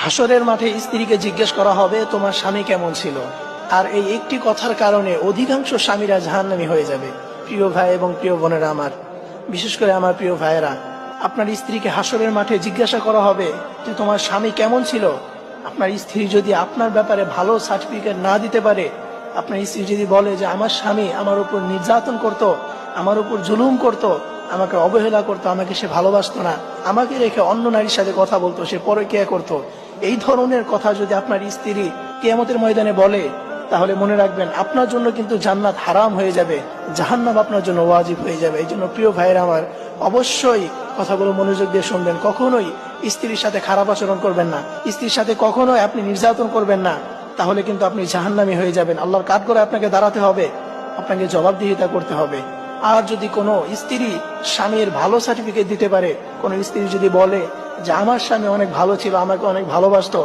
হাসরের মাঠে স্ত্রীকে জিজ্ঞেস করা হবে তোমার স্বামী কেমন ছিল। আর এই একটি কথার কারণে অধিকাংশ স্বামীরা জাহান্নামী হয়ে যাবে। প্রিয় ভাই এবং প্রিয় বোনেরা আমার, বিশেষ করে আমার প্রিয় ভাইয়েরা, আপনার স্ত্রীকে হাসরের মাঠে জিজ্ঞাসা করা হবে যে তোমার স্বামী কেমন ছিল। আপনার স্ত্রী যদি আপনার ব্যাপারে ভালো সার্টিফিকেট না দিতে পারে, আপনার স্ত্রী যদি বলে যে আমার স্বামী আমার উপর নির্যাতন করত, আমার উপর জুলুম করত, আমাকে অবহেলা করতো, আমাকে সে ভালোবাসতো না, আমাকে রেখে অন্য নারীর সাথে কথা বলতো, সে পরকীয়া করতো, এই ধরনের কথা যদি আপনার স্ত্রী কিয়ামতের ময়দানে বলে, তাহলে মনে রাখবেন আপনার জন্য কিন্তু জান্নাত হারাম হয়ে যাবে, জাহান্নাম আপনার জন্য ওয়াজিব হয়ে যাবে। এই জন্য প্রিয় ভাইয়েরা আমার, অবশ্যই কথাগুলো মনোযোগ দিয়ে শুনবেন। কখনোই স্ত্রীর সাথে খারাপ আচরণ করবেন না, স্ত্রীর সাথে কখনোই আপনি নির্যাতন করবেন না, তাহলে কিন্তু আপনি জাহান্নামী হয়ে যাবেন। আল্লাহর কাঠগড়ায় আপনাকে দাঁড়াতে হবে, আপনাকে জবাবদিহিতা করতে হবে। আর যদি কোনো স্ত্রী স্বামীর ভালো সার্টিফিকেট দিতে পারে, কোনো স্ত্রী যদি বলে যে আমার স্বামী অনেক ভালো ছিল, আমাকে অনেক ভালোবাসতো,